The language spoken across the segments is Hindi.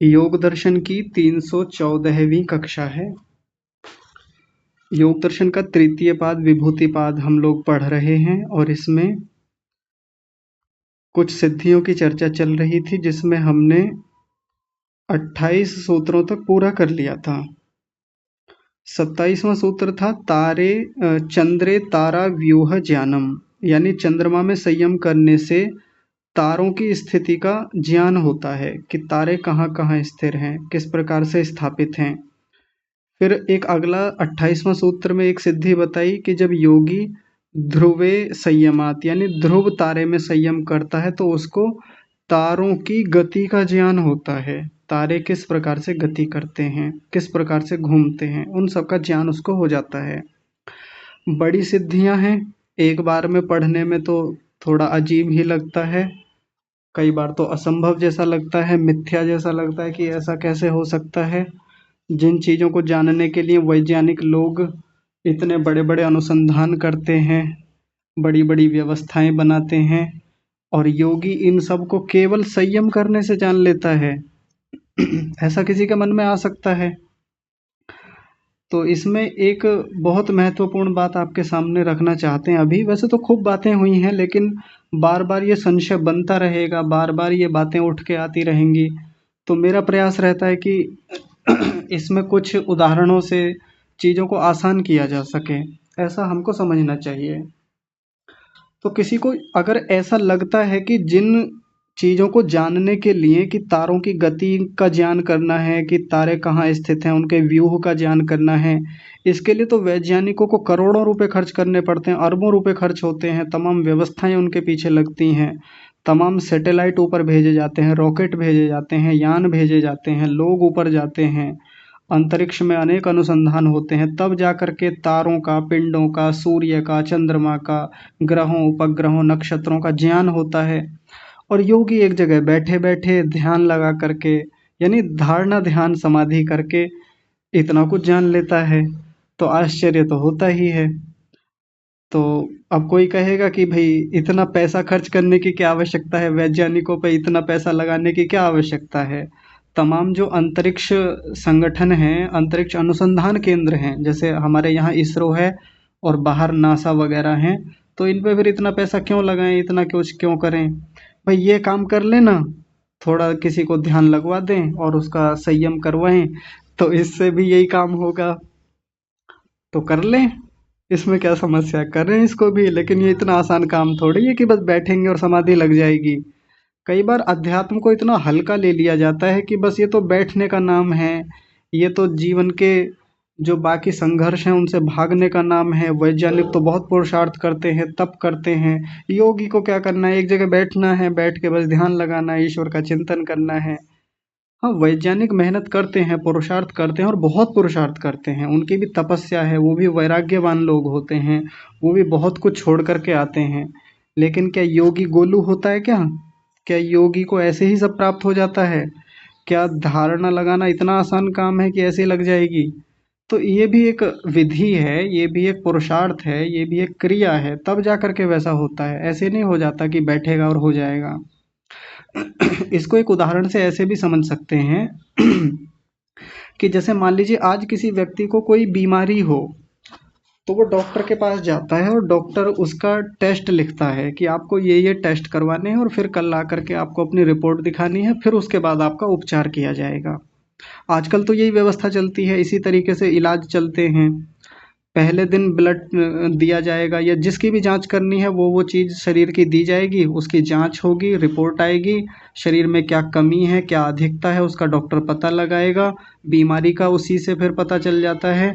योग दर्शन की 314वीं कक्षा है। योग दर्शन का तृतीय पाद विभूतिपाद हम लोग पढ़ रहे हैं और इसमें कुछ सिद्धियों की चर्चा चल रही थी जिसमें हमने 28 सूत्रों तक पूरा कर लिया था। 27वां सूत्र था चंद्रे तारा व्यूह ज्ञानम, यानी चंद्रमा में संयम करने से तारों की स्थिति का ज्ञान होता है कि तारे कहाँ कहाँ स्थिर हैं, किस प्रकार से स्थापित हैं। फिर एक अगला 28वां सूत्र में एक सिद्धि बताई कि जब योगी ध्रुवे संयमात, यानी ध्रुव तारे में संयम करता है तो उसको तारों की गति का ज्ञान होता है। तारे किस प्रकार से गति करते हैं, किस प्रकार से घूमते हैं, उन सब का ज्ञान उसको हो जाता है। बड़ी सिद्धियां हैं, एक बार में पढ़ने में तो थोड़ा अजीब ही लगता है, कई बार तो असंभव जैसा लगता है, मिथ्या जैसा लगता है कि ऐसा कैसे हो सकता है। जिन चीज़ों को जानने के लिए वैज्ञानिक लोग इतने बड़े बड़े अनुसंधान करते हैं, बड़ी बड़ी व्यवस्थाएं बनाते हैं, और योगी इन सब को केवल संयम करने से जान लेता है। ऐसा किसी के मन में आ सकता है? तो इसमें एक बहुत महत्वपूर्ण बात आपके सामने रखना चाहते हैं। अभी वैसे तो खूब बातें हुई हैं, लेकिन बार बार ये संशय बनता रहेगा, बार बार ये बातें उठ के आती रहेंगी। तो मेरा प्रयास रहता है कि इसमें कुछ उदाहरणों से चीज़ों को आसान किया जा सके, ऐसा हमको समझना चाहिए। तो किसी को अगर ऐसा लगता है कि जिन चीज़ों को जानने के लिए कि तारों की गति का ज्ञान करना है, कि तारे कहाँ स्थित हैं, उनके व्यूह का ज्ञान करना है, इसके लिए तो वैज्ञानिकों को करोड़ों रुपए खर्च करने पड़ते हैं, अरबों रुपए खर्च होते हैं, तमाम व्यवस्थाएं उनके पीछे लगती हैं, तमाम सैटेलाइट ऊपर भेजे जाते हैं, रॉकेट भेजे जाते हैं, यान भेजे जाते हैं, लोग ऊपर जाते हैं, अंतरिक्ष में अनेक अनुसंधान होते हैं, तब जा कर के तारों का, पिंडों का, सूर्य का, चंद्रमा का, ग्रहों, उपग्रहों, नक्षत्रों का ज्ञान होता है। और योगी एक जगह बैठे बैठे ध्यान लगा करके, यानी धारणा ध्यान समाधि करके इतना कुछ जान लेता है, तो आश्चर्य तो होता ही है। तो अब कोई कहेगा कि भाई इतना पैसा खर्च करने की क्या आवश्यकता है, वैज्ञानिकों पे इतना पैसा लगाने की क्या आवश्यकता है। तमाम जो अंतरिक्ष संगठन हैं, अंतरिक्ष अनुसंधान केंद्र हैं, जैसे हमारे यहाँ इसरो है और बाहर नासा वगैरह हैं, तो इन पे फिर इतना पैसा क्यों लगाएं, इतना कुछ क्यों करें। भाई ये काम कर लेना, थोड़ा किसी को ध्यान लगवा दें और उसका संयम करवाएं, तो इससे भी यही काम होगा, तो कर लें। इसमें क्या समस्या है, कर रहे हैं इसको भी, लेकिन ये इतना आसान काम थोड़ी है कि बस बैठेंगे और समाधि लग जाएगी। कई बार अध्यात्म को इतना हल्का ले लिया जाता है कि बस ये तो बैठने का नाम है, ये तो जीवन के जो बाकी संघर्ष हैं उनसे भागने का नाम है। वैज्ञानिक तो बहुत पुरुषार्थ करते हैं, तप करते हैं, योगी को क्या करना है, एक जगह बैठना है, बैठ के बस ध्यान लगाना है, ईश्वर का चिंतन करना है। हाँ, वैज्ञानिक मेहनत करते हैं, पुरुषार्थ करते हैं और बहुत पुरुषार्थ करते हैं, उनकी भी तपस्या है, वो भी वैराग्यवान लोग होते हैं, वो भी बहुत कुछ छोड़ कर के आते हैं। लेकिन क्या योगी गोलू होता है क्या? क्या योगी को ऐसे ही सब प्राप्त हो जाता है? क्या धारणा लगाना इतना आसान काम है कि ऐसे ही लग जाएगी? तो ये भी एक विधि है, ये भी एक पुरुषार्थ है, ये भी एक क्रिया है, तब जा कर के वैसा होता है। ऐसे नहीं हो जाता कि बैठेगा और हो जाएगा। इसको एक उदाहरण से ऐसे भी समझ सकते हैं कि जैसे मान लीजिए आज किसी व्यक्ति को कोई बीमारी हो, तो वो डॉक्टर के पास जाता है और डॉक्टर उसका टेस्ट लिखता है कि आपको ये टेस्ट करवाने हैं और फिर कल ला करके आपको अपनी रिपोर्ट दिखानी है, फिर उसके बाद आपका उपचार किया जाएगा। आजकल तो यही व्यवस्था चलती है, इसी तरीके से इलाज चलते हैं। पहले दिन ब्लड दिया जाएगा, या जिसकी भी जांच करनी है वो चीज़ शरीर की दी जाएगी, उसकी जांच होगी, रिपोर्ट आएगी, शरीर में क्या कमी है, क्या अधिकता है, उसका डॉक्टर पता लगाएगा, बीमारी का उसी से फिर पता चल जाता है,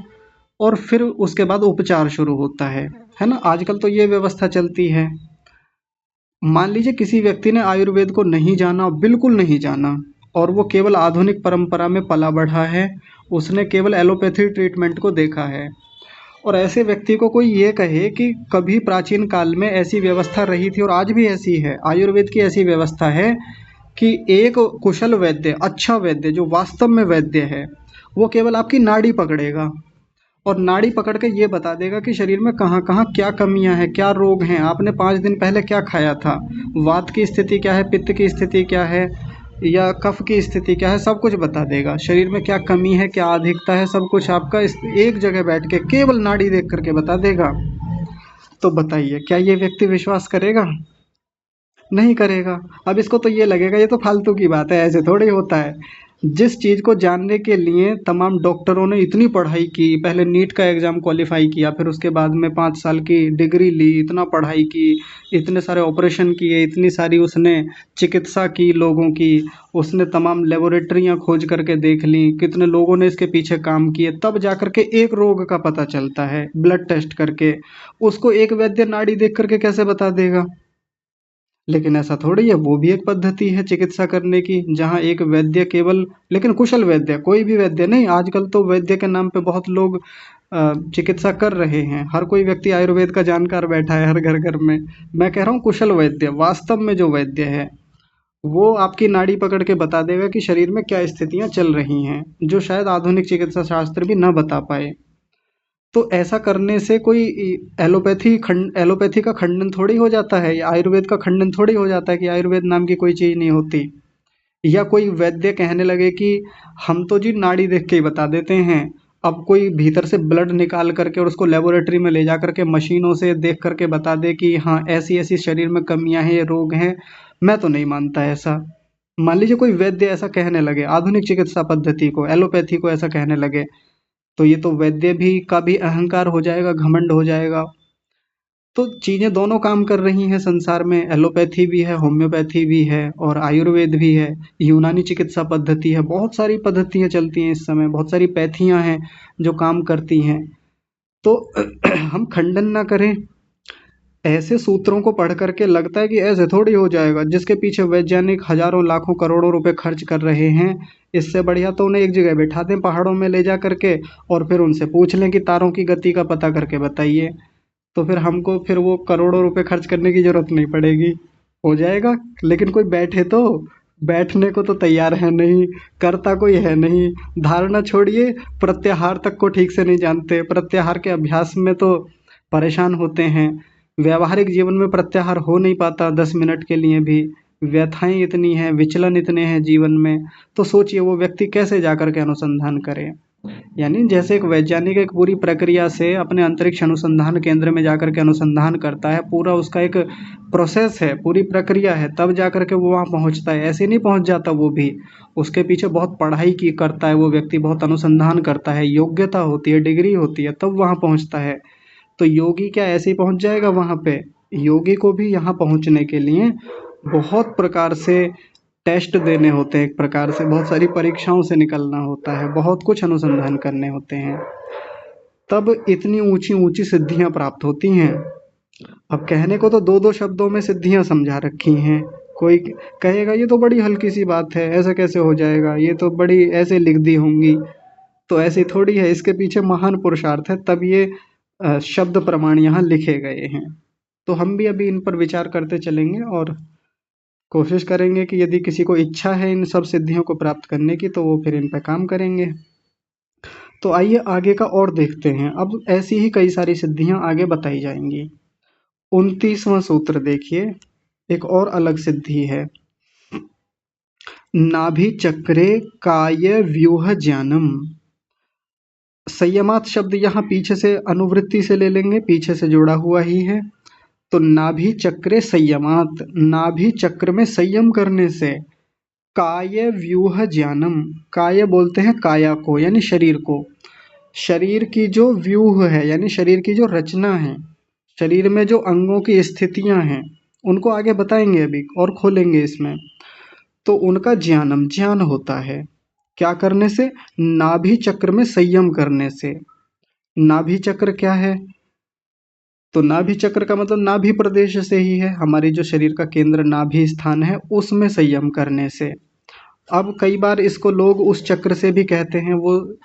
और फिर उसके बाद उपचार शुरू होता है ना। आजकल तो ये व्यवस्था चलती है। मान लीजिए किसी व्यक्ति ने आयुर्वेद को नहीं जाना, बिल्कुल नहीं जाना, और वो केवल आधुनिक परंपरा में पला बढ़ा है, उसने केवल एलोपैथी ट्रीटमेंट को देखा है, और ऐसे व्यक्ति को कोई ये कहे कि कभी प्राचीन काल में ऐसी व्यवस्था रही थी और आज भी ऐसी है, आयुर्वेद की ऐसी व्यवस्था है कि एक कुशल वैद्य, अच्छा वैद्य जो वास्तव में वैद्य है, वो केवल आपकी नाड़ी पकड़ेगा और नाड़ी पकड़ के ये बता देगा कि शरीर में कहाँ कहाँ क्या कमियां हैं, क्या रोग हैं, आपने 5 दिन पहले क्या खाया था, वात की स्थिति क्या है, पित्त की स्थिति क्या है, या कफ की स्थिति क्या है, सब कुछ बता देगा। शरीर में क्या कमी है, क्या अधिकता है, सब कुछ आपका इस एक जगह बैठ के केवल नाड़ी देख करके बता देगा। तो बताइए क्या ये व्यक्ति विश्वास करेगा? नहीं करेगा। अब इसको तो ये लगेगा ये तो फालतू की बात है, ऐसे थोड़ी होता है। जिस चीज़ को जानने के लिए तमाम डॉक्टरों ने इतनी पढ़ाई की, पहले नीट का एग्ज़ाम क्वालिफाई किया, फिर उसके बाद में 5 साल की डिग्री ली, इतना पढ़ाई की, इतने सारे ऑपरेशन किए, इतनी सारी उसने चिकित्सा की लोगों की, उसने तमाम लेबोरेटरियां खोज करके देख ली, कितने लोगों ने इसके पीछे काम किए, तब जा करके एक रोग का पता चलता है ब्लड टेस्ट करके। उसको एक वैद्य नाड़ी देख करके कैसे बता देगा? लेकिन ऐसा थोड़ी है, वो भी एक पद्धति है चिकित्सा करने की, जहाँ एक वैद्य केवल, लेकिन कुशल वैद्य, कोई भी वैद्य नहीं। आजकल तो वैद्य के नाम पे बहुत लोग चिकित्सा कर रहे हैं। हर कोई व्यक्ति आयुर्वेद का जानकार बैठा है हर घर घर में। मैं कह रहा हूँ कुशल वैद्य, वास्तव में जो वैद्य है वो आपकी नाड़ी पकड़ के बता देगा कि शरीर में क्या स्थितियाँ चल रही हैं, जो शायद आधुनिक चिकित्सा शास्त्र भी न बता पाए। तो ऐसा करने से कोई एलोपैथी का खंडन थोड़ी हो जाता है, या आयुर्वेद का खंडन थोड़ी हो जाता है कि आयुर्वेद नाम की कोई चीज़ नहीं होती। या कोई वैद्य कहने लगे कि हम तो जी नाड़ी देख के ही बता देते हैं। अब कोई भीतर से ब्लड निकाल करके और उसको लेबोरेटरी में ले जा करके मशीनों से देख करके बता दे कि हाँ ऐसी ऐसी शरीर में कमियां हैं, ये रोग हैं, मैं तो नहीं मानता ऐसा। मान लीजिए कोई वैद्य ऐसा कहने लगे, आधुनिक चिकित्सा पद्धति को, एलोपैथी को ऐसा कहने लगे, तो ये तो वैद्य भी का भी अहंकार हो जाएगा, घमंड हो जाएगा। तो चीज़ें दोनों काम कर रही हैं संसार में, एलोपैथी भी है, होम्योपैथी भी है और आयुर्वेद भी है, यूनानी चिकित्सा पद्धति है, बहुत सारी पद्धतियाँ चलती हैं इस समय, बहुत सारी पैथियाँ हैं जो काम करती हैं। तो हम खंडन ना करें। ऐसे सूत्रों को पढ़ करके लगता है कि ऐसे थोड़ी हो जाएगा, जिसके पीछे वैज्ञानिक हजारों लाखों करोड़ों रुपए खर्च कर रहे हैं। इससे बढ़िया तो उन्हें एक जगह बैठा दें पहाड़ों में ले जा करके, और फिर उनसे पूछ लें कि तारों की गति का पता करके बताइए। तो फिर हमको फिर वो करोड़ों रुपए खर्च करने की जरूरत नहीं पड़ेगी, हो जाएगा। लेकिन कोई बैठे तो, बैठने को तो तैयार है नहीं, करता कोई है नहीं। धारणा छोड़िए, प्रत्याहार तक को ठीक से नहीं जानते, प्रत्याहार के अभ्यास में तो परेशान होते हैं। व्यावहारिक जीवन में प्रत्याहार हो नहीं पाता 10 मिनट के लिए भी, व्यथाएं इतनी हैं, विचलन इतने हैं जीवन में। तो सोचिए वो व्यक्ति कैसे जा कर के अनुसंधान करे। यानी जैसे एक वैज्ञानिक एक पूरी प्रक्रिया से अपने अंतरिक्ष अनुसंधान केंद्र में जाकर के अनुसंधान करता है, पूरा उसका एक प्रोसेस है, पूरी प्रक्रिया है, तब जा कर के वो वहाँ पहुँचता है। ऐसे नहीं पहुँच जाता वो भी, उसके पीछे बहुत पढ़ाई की करता है वो व्यक्ति, बहुत अनुसंधान करता है, योग्यता होती है, डिग्री होती है, तब वहाँ पहुँचता है। तो योगी क्या ऐसे ही पहुँच जाएगा वहाँ पे? योगी को भी यहाँ पहुँचने के लिए बहुत प्रकार से टेस्ट देने होते हैं, एक प्रकार से बहुत सारी परीक्षाओं से निकलना होता है, बहुत कुछ अनुसंधान करने होते हैं, तब इतनी ऊंची ऊंची सिद्धियां प्राप्त होती हैं। अब कहने को तो दो दो शब्दों में सिद्धियां समझा रखी हैं। कोई कहेगा ये तो बड़ी हल्की सी बात है, ऐसा कैसे हो जाएगा, ये तो बड़ी ऐसे लिख दी होंगी। तो ऐसी थोड़ी है, इसके पीछे महान पुरुषार्थ है, तब ये शब्द प्रमाण यहाँ लिखे गए हैं। तो हम भी अभी इन पर विचार करते चलेंगे और कोशिश करेंगे कि यदि किसी को इच्छा है इन सब सिद्धियों को प्राप्त करने की, तो वो फिर इन पर काम करेंगे। तो आइए आगे का और देखते हैं। अब ऐसी ही कई सारी सिद्धियां आगे बताई जाएंगी। 29वां सूत्र देखिए, एक और अलग सिद्धि है। नाभि चक्रे काय व्यूह ज्ञानम। संयमात शब्द यहाँ पीछे से अनुवृत्ति से ले लेंगे, पीछे से जुड़ा हुआ ही है। तो नाभि चक्रे संयमात, नाभि चक्र में संयम करने से काय व्यूह ज्ञानम, काय बोलते हैं काया को यानी शरीर को, शरीर की जो व्यूह है यानी शरीर की जो रचना है, शरीर में जो अंगों की स्थितियां हैं, उनको आगे बताएंगे अभी और खोलेंगे इसमें। तो उनका ज्ञानम, ज्ञान होता है क्या करने से? नाभि चक्र में संयम करने से। नाभि चक्र क्या है? तो नाभि चक्र का मतलब नाभि प्रदेश से ही है, हमारी जो शरीर का केंद्र नाभि स्थान है उसमें संयम करने से। अब कई बार इसको लोग उस चक्र से भी कहते हैं, वो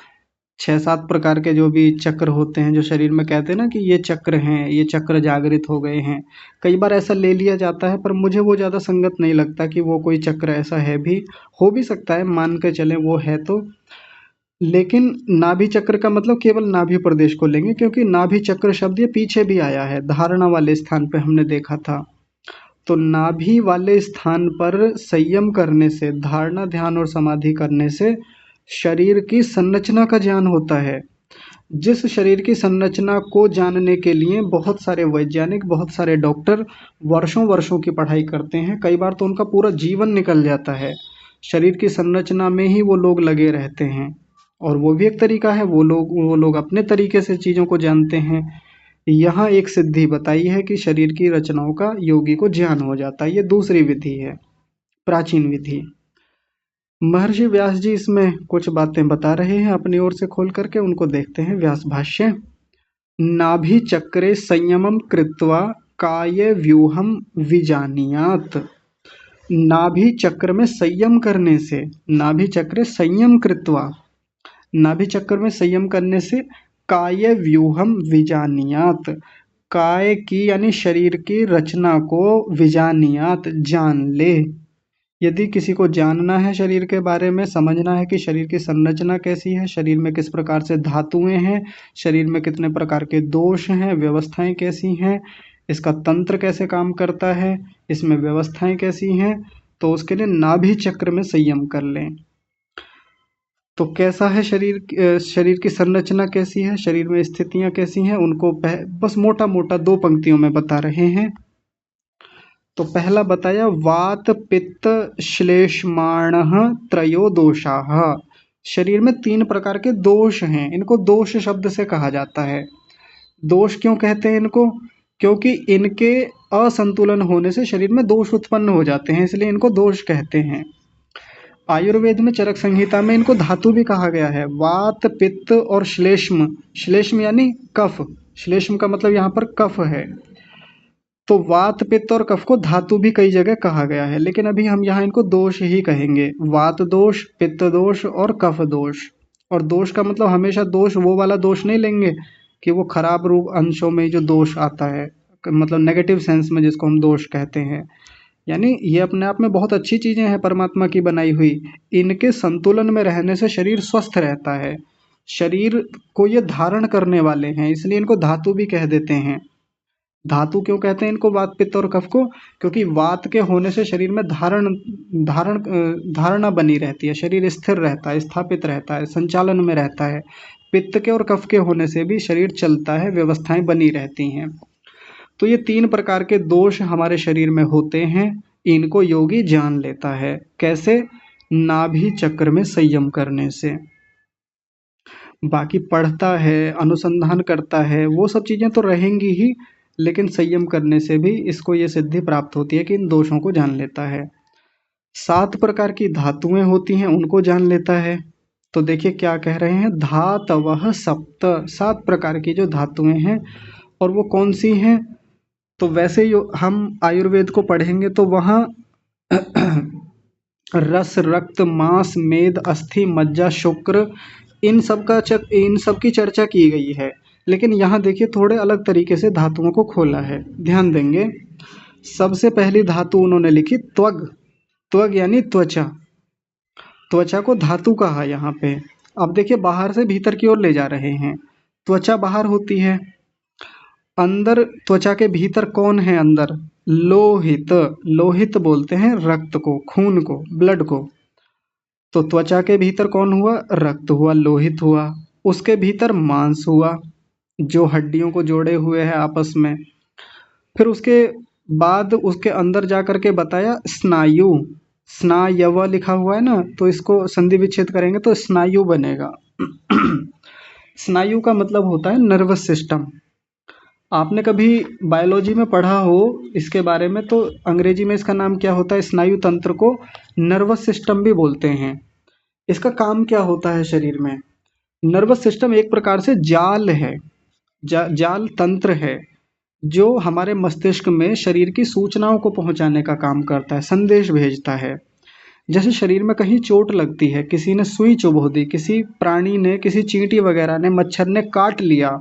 6-7 प्रकार के जो भी चक्र होते हैं जो शरीर में, कहते हैं ना कि ये चक्र हैं, ये चक्र जागृत हो गए हैं। कई बार ऐसा ले लिया जाता है, पर मुझे वो ज़्यादा संगत नहीं लगता कि वो कोई चक्र ऐसा है भी, हो भी सकता है, मान के चलें वो है तो। लेकिन नाभि चक्र का मतलब केवल नाभि प्रदेश को लेंगे, क्योंकि नाभि चक्र शब्द ये पीछे भी आया है, धारणा वाले स्थान पे हमने देखा था। तो नाभि वाले स्थान पर संयम करने से, धारणा, ध्यान और समाधि करने से शरीर की संरचना का ज्ञान होता है। जिस शरीर की संरचना को जानने के लिए बहुत सारे वैज्ञानिक, बहुत सारे डॉक्टर वर्षों वर्षों की पढ़ाई करते हैं, कई बार तो उनका पूरा जीवन निकल जाता है शरीर की संरचना में ही वो लोग लगे रहते हैं। और वो भी एक तरीका है, वो लोग अपने तरीके से चीज़ों को जानते हैं। यहाँ एक सिद्धि बताई है कि शरीर की रचनाओं का योगी को ज्ञान हो जाता है। ये दूसरी विधि है, प्राचीन विधि। महर्षि व्यास जी इसमें कुछ बातें बता रहे हैं अपनी ओर से खोल करके, उनको देखते हैं। व्यास भाष्य। नाभि चक्रे संयमम कृत्वा काय व्यूहम विजानीयात। नाभि चक्र में संयम करने से, नाभि चक्र संयम कृत्वा, नाभि चक्र में संयम करने से काय व्यूहम विजानीयात, काय की यानी शरीर की रचना को विजानीयात जान ले। यदि किसी को जानना है शरीर के बारे में, समझना है कि शरीर की संरचना कैसी है, शरीर में किस प्रकार से धातुएं हैं, शरीर में कितने प्रकार के दोष हैं, व्यवस्थाएं कैसी हैं, इसका तंत्र कैसे काम करता है, इसमें व्यवस्थाएं कैसी हैं, तो उसके लिए नाभि चक्र में संयम कर लें। तो कैसा है शरीर की संरचना कैसी है, शरीर में स्थितियां कैसी हैं, उनको बस मोटा मोटा 2 पंक्तियों में बता रहे हैं। तो पहला बताया वात पित्त श्लेष्माणः त्रयो दोषाः। शरीर में 3 प्रकार के दोष हैं, इनको दोष शब्द से कहा जाता है। दोष क्यों कहते हैं इनको? क्योंकि इनके असंतुलन होने से शरीर में दोष उत्पन्न हो जाते हैं, इसलिए इनको दोष कहते हैं। आयुर्वेद में चरक संहिता में इनको धातु भी कहा गया है, वात पित्त और श्लेष्म। श्लेष्म यानी कफ, श्लेष्म का मतलब यहाँ पर कफ है। तो वात पित्त और कफ को धातु भी कई जगह कहा गया है, लेकिन अभी हम यहाँ इनको दोष ही कहेंगे। वात दोष, पित्त दोष और कफ दोष। और दोष का मतलब हमेशा दोष वो वाला दोष नहीं लेंगे कि वो खराब रूप अंशों में जो दोष आता है, मतलब नेगेटिव सेंस में जिसको हम दोष कहते हैं। यानी ये अपने आप में बहुत अच्छी चीजें हैं परमात्मा की बनाई हुई, इनके संतुलन में रहने से शरीर स्वस्थ रहता है, शरीर को ये धारण करने वाले हैं, इसलिए इनको धातु भी कह देते हैं। धातु क्यों कहते हैं इनको, वात पित्त और कफ को? क्योंकि वात के होने से शरीर में धारणा बनी रहती है, शरीर स्थिर रहता है, स्थापित रहता है, संचालन में रहता है। पित्त के और कफ के होने से भी शरीर चलता है, व्यवस्थाएं बनी रहती हैं। तो ये 3 प्रकार के दोष हमारे शरीर में होते हैं, इनको योगी जान लेता है। कैसे? नाभि चक्र में संयम करने से। बाकी पढ़ता है, अनुसंधान करता है, वो सब चीजें तो रहेंगी ही, लेकिन संयम करने से भी इसको ये सिद्धि प्राप्त होती है कि इन दोषों को जान लेता है। 7 प्रकार की धातुएं होती हैं, उनको जान लेता है। तो देखिए क्या कह रहे हैं, धातवः सप्त, 7 प्रकार की जो धातुएं हैं, और वो कौन सी हैं? तो वैसे ही हम आयुर्वेद को पढ़ेंगे तो वहाँ रस, रक्त, मांस, मेद, अस्थि, मज्जा, शुक्र, इन सब की चर्चा की गई है। लेकिन यहाँ देखिए थोड़े अलग तरीके से धातुओं को खोला है, ध्यान देंगे। सबसे पहली धातु उन्होंने लिखी त्वग। त्वग यानी त्वचा, त्वचा को धातु कहा यहाँ पे। अब देखिए बाहर से भीतर की ओर ले जा रहे हैं, त्वचा बाहर होती है, अंदर त्वचा के भीतर कौन है? अंदर लोहित। लोहित बोलते हैं रक्त को, खून को, ब्लड को। तो त्वचा के भीतर कौन हुआ? रक्त हुआ, लोहित हुआ। उसके भीतर मांस हुआ, जो हड्डियों को जोड़े हुए है आपस में। फिर उसके बाद उसके अंदर जा करके बताया स्नायु। स्नायव लिखा हुआ है ना, तो इसको संधि विच्छेद करेंगे तो स्नायु बनेगा। स्नायु का मतलब होता है नर्वस सिस्टम। आपने कभी बायोलॉजी में पढ़ा हो इसके बारे में, तो अंग्रेजी में इसका नाम क्या होता है? स्नायु तंत्र को नर्वस सिस्टम भी बोलते हैं। इसका काम क्या होता है शरीर में? नर्वस सिस्टम एक प्रकार से जाल है, जाल तंत्र है, जो हमारे मस्तिष्क में शरीर की सूचनाओं को पहुंचाने का काम करता है, संदेश भेजता है। जैसे शरीर में कहीं चोट लगती है, किसी ने सुई चुभो दी, किसी प्राणी ने, किसी चींटी वगैरह ने, मच्छर ने काट लिया,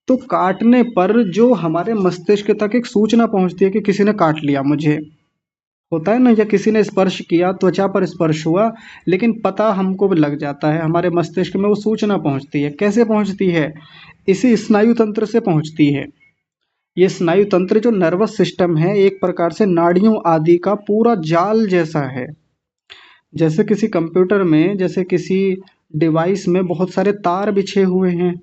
तो काटने पर जो हमारे मस्तिष्क तक एक सूचना पहुंचती है कि किसी ने काट लिया मुझे, होता है ना, या किसी ने स्पर्श किया, त्वचा पर स्पर्श हुआ, लेकिन पता हमको लग जाता है, हमारे मस्तिष्क में वो सूचना पहुंचती है। कैसे पहुंचती है? इसी स्नायु तंत्र से पहुंचती है। ये स्नायु तंत्र जो नर्वस सिस्टम है एक प्रकार से नाड़ियों आदि का पूरा जाल जैसा है। जैसे किसी कंप्यूटर में, जैसे किसी डिवाइस में बहुत सारे तार बिछे हुए हैं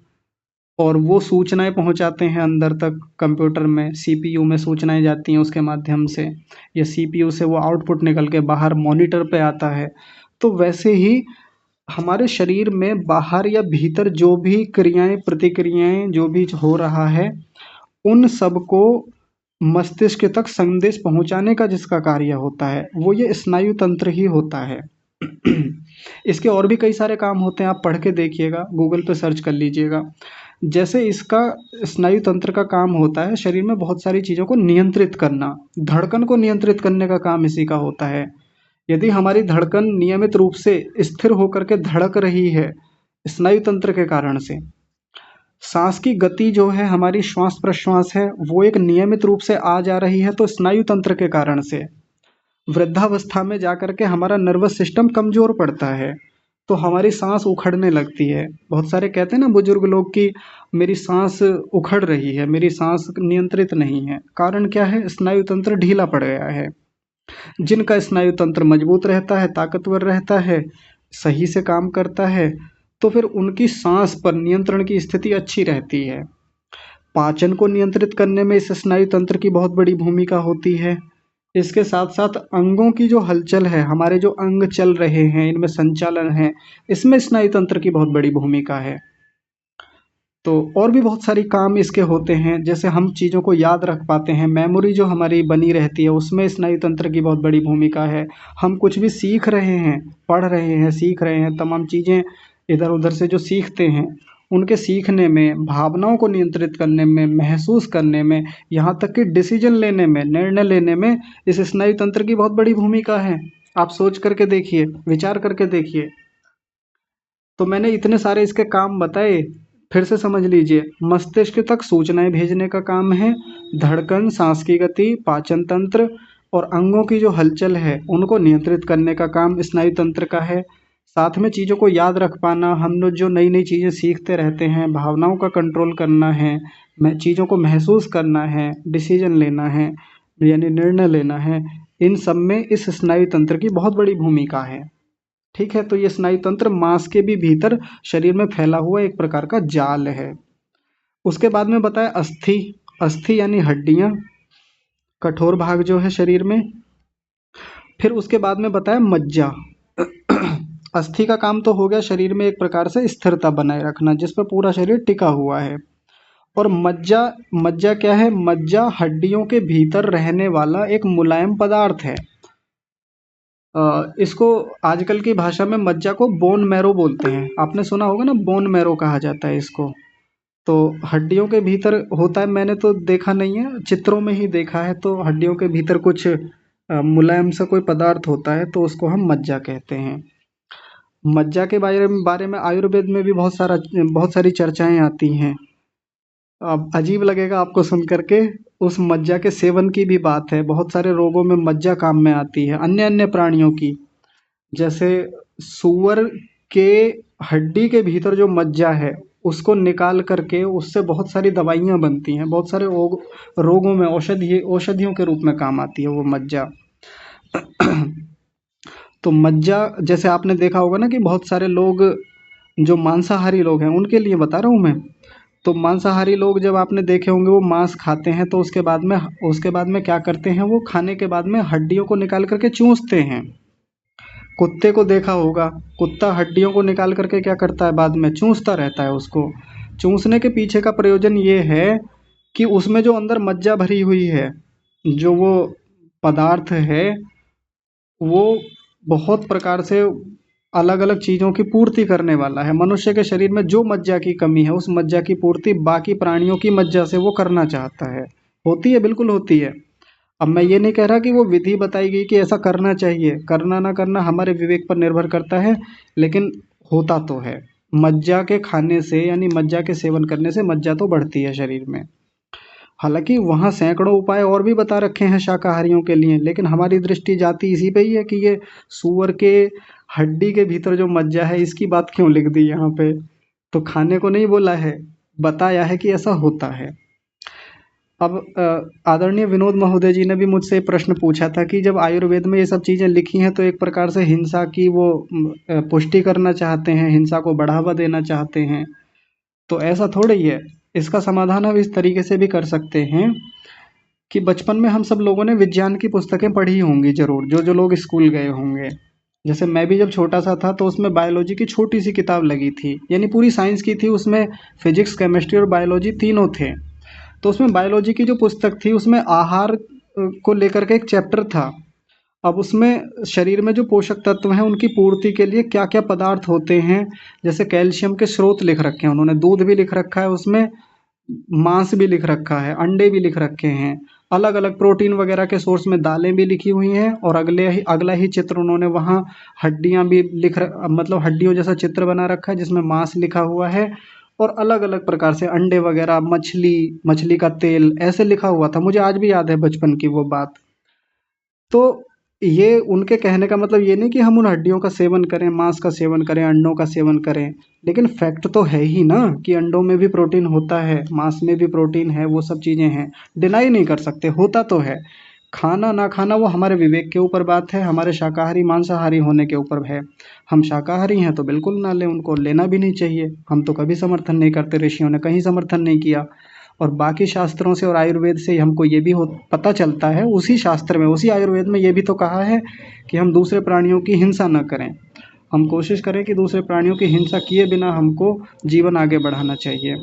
और वो सूचनाएं पहुंचाते हैं अंदर तक। कंप्यूटर में सीपीयू में सूचनाएं जाती हैं उसके माध्यम से, या सीपीयू से वो आउटपुट निकल के बाहर मॉनिटर पे आता है। तो वैसे ही हमारे शरीर में बाहर या भीतर जो भी क्रियाएं प्रतिक्रियाएं जो भी हो रहा है, उन सबको मस्तिष्क तक संदेश पहुंचाने का जिसका कार्य होता है वो ये स्नायु तंत्र ही होता है। इसके और भी कई सारे काम होते हैं, आप पढ़ के देखिएगा, गूगल पे सर्च कर लीजिएगा। जैसे इसका स्नायु तंत्र का काम होता है शरीर में बहुत सारी चीज़ों को नियंत्रित करना, धड़कन को नियंत्रित करने का काम इसी का होता है। यदि हमारी धड़कन नियमित रूप से स्थिर होकर के धड़क रही है स्नायु तंत्र के कारण से, सांस की गति जो है हमारी श्वास प्रश्वास है वो एक नियमित रूप से आ जा रही है, तो स्नायु तंत्र के कारण से वृद्धावस्था में जाकर के हमारा नर्वस सिस्टम कमजोर पड़ता है, तो हमारी सांस उखड़ने लगती है। बहुत सारे कहते हैं ना बुजुर्ग लोग कि मेरी सांस उखड़ रही है, मेरी सांस नियंत्रित नहीं है। कारण क्या है? स्नायु तंत्र ढीला पड़ गया है। जिनका स्नायु तंत्र मजबूत रहता है, ताकतवर रहता है, सही से काम करता है, तो फिर उनकी सांस पर नियंत्रण की स्थिति अच्छी रहती है। पाचन को नियंत्रित करने में इस स्नायु तंत्र की बहुत बड़ी भूमिका होती है। इसके साथ साथ अंगों की जो हलचल है, हमारे जो अंग चल रहे हैं इनमें संचालन है, इसमें स्नायु तंत्र की बहुत बड़ी भूमिका है। तो और भी बहुत सारी काम इसके होते हैं, जैसे हम चीज़ों को याद रख पाते हैं, मेमोरी जो हमारी बनी रहती है उसमें स्नायु तंत्र की बहुत बड़ी भूमिका है। हम कुछ भी सीख रहे हैं, पढ़ रहे हैं, सीख रहे हैं, तमाम चीज़ें इधर उधर से जो सीखते हैं उनके सीखने में, भावनाओं को नियंत्रित करने में, महसूस करने में, यहाँ तक कि डिसीजन लेने में, निर्णय लेने में इस स्नायु तंत्र की बहुत बड़ी भूमिका है। आप सोच करके देखिए, विचार करके देखिए। तो मैंने इतने सारे इसके काम बताए, फिर से समझ लीजिए। मस्तिष्क तक सूचनाएं भेजने का काम है, धड़कन, सांस की गति, पाचन तंत्र और अंगों की जो हलचल है उनको नियंत्रित करने का काम स्नायु तंत्र का है। साथ में चीज़ों को याद रख पाना, हम लोग जो नई नई चीज़ें सीखते रहते हैं, भावनाओं का कंट्रोल करना है, चीज़ों को महसूस करना है, डिसीजन लेना है, यानी निर्णय लेना है, इन सब में इस स्नायु तंत्र की बहुत बड़ी भूमिका है। ठीक है, तो ये स्नायु तंत्र मांस के भी भीतर शरीर में फैला हुआ एक प्रकार का जाल है। उसके बाद में बताया अस्थि। अस्थि यानी हड्डियां, कठोर भाग जो है शरीर में। फिर उसके बाद में बताया मज्जा। अस्थि का काम तो हो गया शरीर में एक प्रकार से स्थिरता बनाए रखना, जिस पर पूरा शरीर टिका हुआ है। और मज्जा, मज्जा क्या है? मज्जा हड्डियों के भीतर रहने वाला एक मुलायम पदार्थ है। इसको आजकल की भाषा में मज्जा को बोन मैरो बोलते हैं। आपने सुना होगा ना, बोन मैरो कहा जाता है इसको। तो हड्डियों के भीतर होता है, मैंने तो देखा नहीं है, चित्रों में ही देखा है। तो हड्डियों के भीतर कुछ मुलायम सा कोई पदार्थ होता है, तो उसको हम मज्जा कहते हैं। मज्जा के बारे में आयुर्वेद में भी बहुत सारी चर्चाएं आती हैं। अब अजीब लगेगा आपको सुन करके, उस मज्जा के सेवन की भी बात है। बहुत सारे रोगों में मज्जा काम में आती है, अन्य अन्य प्राणियों की। जैसे सूअर के हड्डी के भीतर जो मज्जा है उसको निकाल करके उससे बहुत सारी दवाइयाँ बनती हैं, बहुत सारे रोगों में औषधियों के रूप में काम आती है वो मज्जा। तो मज्जा, जैसे आपने देखा होगा ना कि बहुत सारे लोग जो मांसाहारी लोग हैं उनके लिए बता रहा हूँ मैं। तो मांसाहारी लोग जब आपने देखे होंगे वो मांस खाते हैं, तो उसके बाद में क्या करते हैं, वो खाने के बाद में हड्डियों को निकाल करके चूसते हैं। कुत्ते को देखा होगा, कुत्ता हड्डियों को निकाल करके क्या करता है, बाद में चूसता रहता है उसको। चूसने के पीछे का प्रयोजन ये है कि उसमें जो अंदर मज्जा भरी हुई है, जो वो पदार्थ है, वो बहुत प्रकार से अलग अलग चीज़ों की पूर्ति करने वाला है। मनुष्य के शरीर में जो मज्जा की कमी है उस मज्जा की पूर्ति बाकी प्राणियों की मज्जा से वो करना चाहता है। होती है, बिल्कुल होती है। अब मैं ये नहीं कह रहा कि वो विधि बताई गई कि ऐसा करना चाहिए, करना ना करना हमारे विवेक पर निर्भर करता है, लेकिन होता तो है। मज्जा के खाने से यानी मज्जा के सेवन करने से मज्जा तो बढ़ती है शरीर में। हालांकि वहाँ सैकड़ों उपाय और भी बता रखे हैं शाकाहारियों के लिए, लेकिन हमारी दृष्टि जाती इसी पे ही है कि ये सूअर के हड्डी के भीतर जो मज्जा है इसकी बात क्यों लिख दी यहाँ पे। तो खाने को नहीं बोला है, बताया है कि ऐसा होता है। अब आदरणीय विनोद महोदय जी ने भी मुझसे प्रश्न पूछा था कि जब आयुर्वेद में ये सब चीज़ें लिखी हैं तो एक प्रकार से हिंसा की वो पुष्टि करना चाहते हैं, हिंसा को बढ़ावा देना चाहते हैं। तो ऐसा थोड़ा ही है। इसका समाधान हम इस तरीके से भी कर सकते हैं कि बचपन में हम सब लोगों ने विज्ञान की पुस्तकें पढ़ी होंगी ज़रूर, जो जो लोग स्कूल गए होंगे। जैसे मैं भी जब छोटा सा था तो उसमें बायोलॉजी की छोटी सी किताब लगी थी, यानी पूरी साइंस की थी, उसमें फिजिक्स, केमिस्ट्री और बायोलॉजी तीनों थे। तो उसमें बायोलॉजी की जो पुस्तक थी उसमें आहार को लेकर के एक चैप्टर था। अब उसमें शरीर में जो पोषक तत्व हैं उनकी पूर्ति के लिए क्या क्या पदार्थ होते हैं, जैसे कैल्शियम के स्रोत लिख रखे हैं उन्होंने, दूध भी लिख रखा है उसमें, मांस भी लिख रखा है, अंडे भी लिख रखे हैं, अलग अलग प्रोटीन वगैरह के सोर्स में दालें भी लिखी हुई हैं, और अगला ही चित्र उन्होंने वहाँ हड्डियाँ भी मतलब हड्डियों जैसा चित्र बना रखा है जिसमें मांस लिखा हुआ है, और अलग अलग प्रकार से अंडे वगैरह, मछली, मछली का तेल, ऐसे लिखा हुआ था। मुझे आज भी याद है बचपन की वो बात। तो ये उनके कहने का मतलब ये नहीं कि हम उन हड्डियों का सेवन करें, मांस का सेवन करें, अंडों का सेवन करें, लेकिन फैक्ट तो है ही ना कि अंडों में भी प्रोटीन होता है, मांस में भी प्रोटीन है, वो सब चीज़ें हैं, डिनाई नहीं कर सकते, होता तो है। खाना ना खाना वो हमारे विवेक के ऊपर बात है, हमारे शाकाहारी मांसाहारी होने के ऊपर है। हम शाकाहारी हैं तो बिल्कुल ना लें, उनको लेना भी नहीं चाहिए, हम तो कभी समर्थन नहीं करते, ऋषियों ने कहीं समर्थन नहीं किया। और बाकी शास्त्रों से और आयुर्वेद से हमको ये भी हो पता चलता है, उसी शास्त्र में, उसी आयुर्वेद में ये भी तो कहा है कि हम दूसरे प्राणियों की हिंसा न करें। हम कोशिश करें कि दूसरे प्राणियों की हिंसा किए बिना हमको जीवन आगे बढ़ाना चाहिए।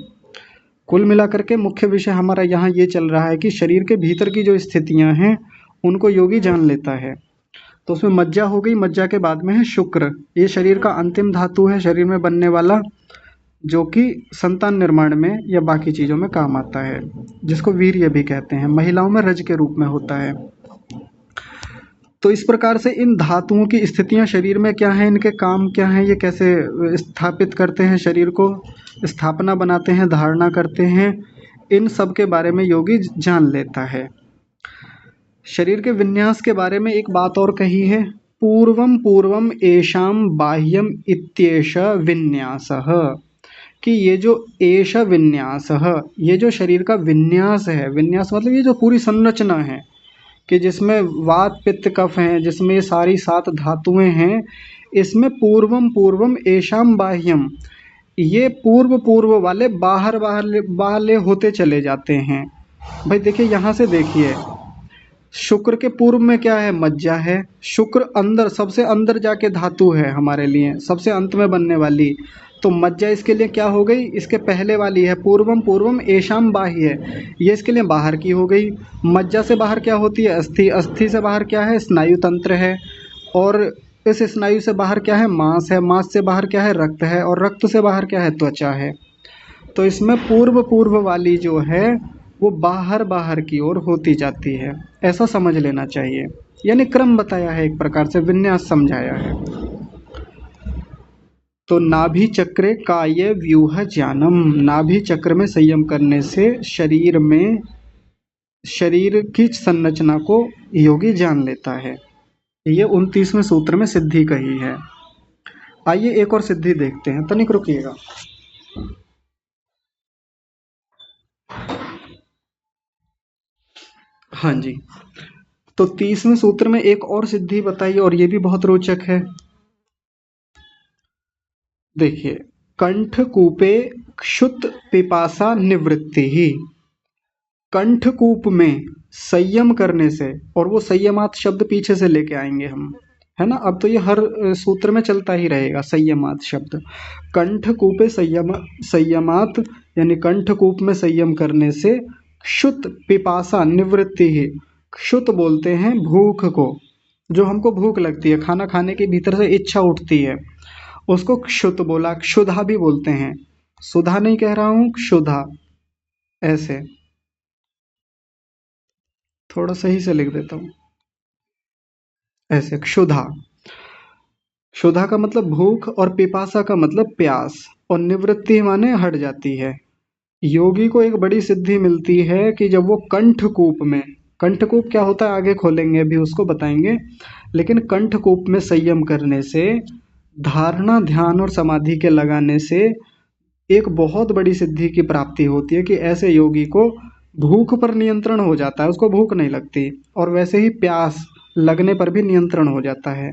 कुल मिलाकर के मुख्य विषय हमारा यहाँ ये चल रहा है कि शरीर के भीतर की जो स्थितियाँ हैं उनको योगी जान लेता है। तो उसमें मज्जा हो गई, मज्जा के बाद में है शुक्र। ये शरीर का अंतिम धातु है, शरीर में बनने वाला, जो कि संतान निर्माण में या बाकी चीज़ों में काम आता है, जिसको वीर्य भी कहते हैं, महिलाओं में रज के रूप में होता है। तो इस प्रकार से इन धातुओं की स्थितियां शरीर में क्या हैं, इनके काम क्या हैं, ये कैसे स्थापित करते हैं, शरीर को स्थापना बनाते हैं, धारणा करते हैं, इन सब के बारे में योगी जान लेता है। शरीर के विन्यास के बारे में एक बात और कही है, पूर्वम पूर्वम एषाम बाह्यम इत्येष विन्यासः, कि ये जो एष विन्यासः, ये जो शरीर का विन्यास है, विन्यास मतलब ये जो पूरी संरचना है, कि जिसमें वात पित्त कफ हैं, जिसमें ये सारी 7 धातुएं हैं, इसमें पूर्वम पूर्वम एषाम बाह्यम, ये पूर्व पूर्व वाले बाहर बाहर वाले होते चले जाते हैं। भाई देखिए, यहाँ से देखिए, शुक्र के पूर्व में क्या है, मज्जा है। शुक्र अंदर, सबसे अंदर जाके धातु है हमारे लिए, सबसे अंत में बनने वाली। तो मज्जा इसके लिए क्या हो गई, इसके पहले वाली है, पूर्वम पूर्वम एषाम बाह्य, ये इसके लिए बाहर की हो गई। मज्जा से बाहर क्या होती है, अस्थि, अस्थि से बाहर क्या है, स्नायु तंत्र है, और इस स्नायु से बाहर क्या है, मांस है, मांस से बाहर क्या है, रक्त है, और रक्त से बाहर क्या है, त्वचा है। तो इसमें पूर्व पूर्व वाली जो है वो बाहर बाहर की ओर होती जाती है, ऐसा समझ लेना चाहिए। यानी क्रम बताया है, एक प्रकार से विन्यास समझाया है। तो नाभि चक्रे काय व्यूह ज्ञानम, नाभि चक्र में संयम करने से शरीर की संरचना को योगी जान लेता है। ये 29वें सूत्र में सिद्धि कही है। आइए एक और सिद्धि देखते हैं, तनिक रुकिएगा। हाँ जी, तो 30वें सूत्र में एक और सिद्धि बताई, और ये भी बहुत रोचक है। देखिए, कंठकूपे क्षुत पिपासा निवृत्ति ही, कंठकूप में संयम करने से, और वो संयमात शब्द पीछे से लेके आएंगे हम, है ना, अब तो ये हर सूत्र में चलता ही रहेगा संयमात शब्द। कंठकूपे संयमात, यानी कंठकूप में संयम करने से क्षुत पिपासा निवृत्ति ही, क्षुत बोलते हैं भूख को, जो हमको भूख लगती है, खाना खाने के भीतर से इच्छा उठती है, उसको क्षुत बोला। क्षुधा भी बोलते हैं, सुधा नहीं कह रहा हूँ, क्षुधा, ऐसे थोड़ा सही से लिख देता हूँ, ऐसे क्षुधा। क्षुधा का मतलब भूख, और पिपासा का मतलब प्यास, और निवृत्ति माने हट जाती है। योगी को एक बड़ी सिद्धि मिलती है कि जब वो कंठकूप में, कंठकूप क्या होता है आगे खोलेंगे, अभी उसको बताएंगे, लेकिन कंठकूप में संयम करने से, धारणा ध्यान और समाधि के लगाने से एक बहुत बड़ी सिद्धि की प्राप्ति होती है, कि ऐसे योगी को भूख पर नियंत्रण हो जाता है, उसको भूख नहीं लगती। और वैसे ही प्यास लगने पर भी नियंत्रण हो जाता है।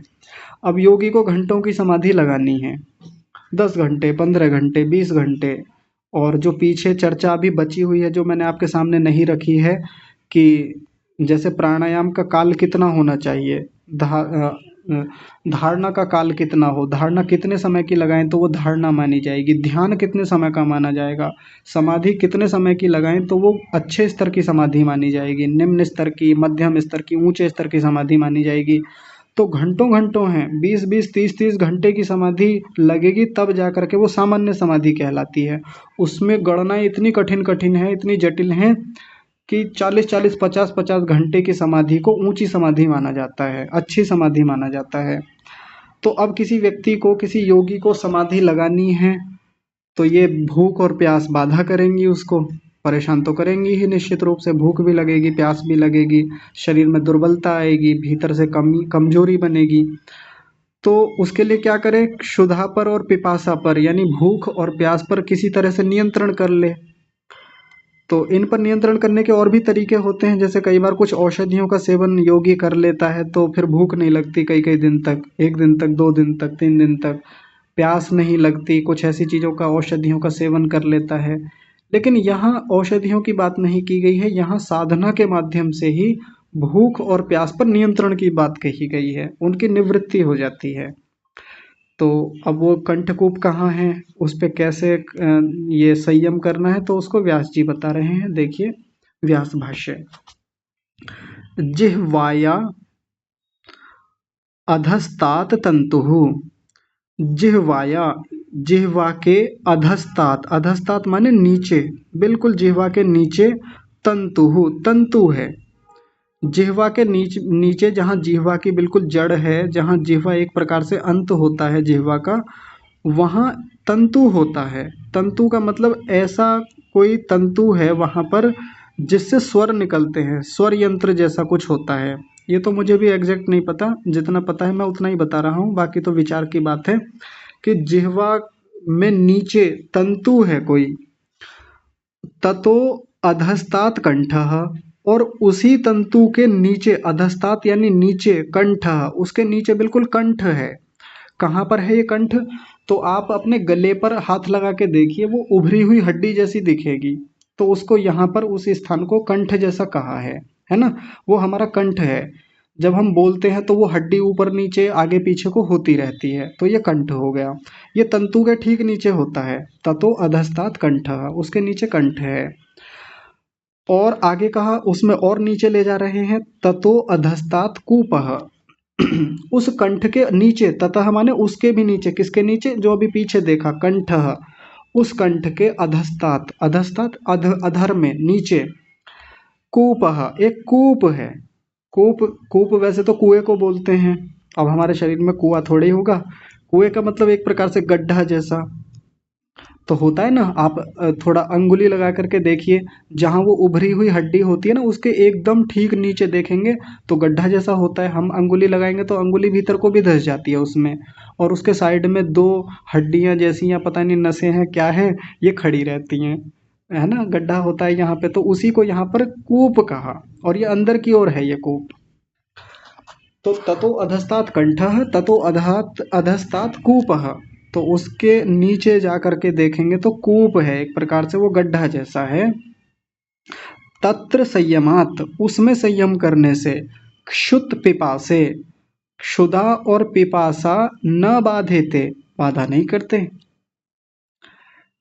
अब योगी को घंटों की समाधि लगानी है, 10 घंटे, 15 घंटे, 20 घंटे। और जो पीछे चर्चा अभी बची हुई है, जो मैंने आपके सामने नहीं रखी है, कि जैसे प्राणायाम का काल कितना होना चाहिए, धारणा का काल कितना हो, धारणा कितने समय की लगाएं तो वो धारणा मानी जाएगी, ध्यान कितने समय का माना जाएगा, समाधि कितने समय की लगाएं तो वो अच्छे स्तर की समाधि मानी जाएगी, निम्न स्तर की, मध्यम स्तर की, ऊंचे स्तर की समाधि मानी जाएगी। तो घंटों घंटों हैं, 20-20, 30-30 घंटे की समाधि लगेगी, तब जा करके वो सामान्य समाधि कहलाती है। उसमें गणनाएं इतनी कठिन कठिन है, इतनी जटिल हैं, कि 40-40, 50-50 घंटे की समाधि को ऊंची समाधि माना जाता है, अच्छी समाधि माना जाता है। तो अब किसी व्यक्ति को, किसी योगी को समाधि लगानी है, तो ये भूख और प्यास बाधा करेंगी, उसको परेशान तो करेंगी ही निश्चित रूप से। भूख भी लगेगी, प्यास भी लगेगी, शरीर में दुर्बलता आएगी, भीतर से कमी कमजोरी बनेगी। तो उसके लिए क्या करें, क्षुधा पर और पिपासा पर, यानी भूख और प्यास पर किसी तरह से नियंत्रण कर ले। तो इन पर नियंत्रण करने के और भी तरीके होते हैं, जैसे कई बार कुछ औषधियों का सेवन योगी कर लेता है तो फिर भूख नहीं लगती कई कई दिन तक, 1 दिन तक, 2 दिन तक, 3 दिन तक, प्यास नहीं लगती, कुछ ऐसी चीज़ों का, औषधियों का सेवन कर लेता है। लेकिन यहाँ औषधियों की बात नहीं की गई है, यहाँ साधना के माध्यम से ही भूख और प्यास पर नियंत्रण की बात कही गई है, उनकी निवृत्ति हो जाती है। तो अब वो कंठकूप कहाँ है, उस पे कैसे ये संयम करना है, तो उसको व्यास जी बता रहे हैं। देखिए व्यास भाष्य, जिह्वाया अधस्तात तंतुः, जिह्वाया, जिह्वा के अधस्तात, अधस्तात माने नीचे, बिल्कुल जिह्वा के नीचे, तंतुः, तंतु है। जिह्वा के नीचे, नीचे जहाँ जिह्वा की बिल्कुल जड़ है, जहाँ जिह्वा एक प्रकार से अंत होता है जिह्वा का, वहाँ तंतु होता है। तंतु का मतलब ऐसा कोई तंतु है वहाँ पर जिससे स्वर निकलते हैं, स्वर यंत्र जैसा कुछ होता है। ये तो मुझे भी एग्जैक्ट नहीं पता, जितना पता है मैं उतना ही बता रहा हूँ, बाकी तो विचार की बात है कि जिह्वा में नीचे तंतु है कोई, ततो अधस्तात कंठः, और उसी तंतु के नीचे, अधस्तात यानी नीचे, कंठः, उसके नीचे बिल्कुल कंठ है। कहाँ पर है ये कंठ, तो आप अपने गले पर हाथ लगा के देखिए, वो उभरी हुई हड्डी जैसी दिखेगी, तो उसको यहाँ पर उस स्थान को कंठ जैसा कहा है ना, वो हमारा कंठ है। जब हम बोलते हैं तो वो हड्डी ऊपर नीचे आगे पीछे को होती रहती है, तो ये कंठ हो गया। ये तंतु के ठीक नीचे होता है, ततो अधस्तात कंठ, उसके नीचे कंठ है। और आगे कहा, उसमें और नीचे ले जा रहे हैं, ततो अधस्तात कूपः, उस कंठ के नीचे, ततः माने उसके भी नीचे, किसके नीचे, जो अभी पीछे देखा कंठ, उस कंठ के अधस्तात, अधस्तात अधर में नीचे, कूपः, एक कूप है। कूप, कूप वैसे तो कुएं को बोलते हैं, अब हमारे शरीर में कुआं थोड़ी होगा, कुएं का मतलब एक प्रकार से गड्ढा जैसा तो होता है ना। आप थोड़ा अंगुली लगा करके देखिए, जहाँ वो उभरी हुई हड्डी होती है ना, उसके एकदम ठीक नीचे देखेंगे तो गड्ढा जैसा होता है। हम अंगुली लगाएंगे तो अंगुली भीतर को भी धंस जाती है उसमें, और उसके साइड में दो हड्डियां जैसी, या पता नहीं नसें हैं क्या है, ये खड़ी रहती हैं, है ना, गड्ढा होता है यहाँ पे। तो उसी को यहाँ पर कूप कहा, और ये अंदर की ओर है ये कूप। तो ततो अधस्तात कंठः, ततो अधस्तात कूपः, तो उसके नीचे जा करके देखेंगे तो कूप है, एक प्रकार से वो गड्ढा जैसा है। तत्र संयमात, उसमें संयम करने से, क्षुत पिपासे, क्षुधा और पिपासा न बाधेते, बाधा नहीं करते।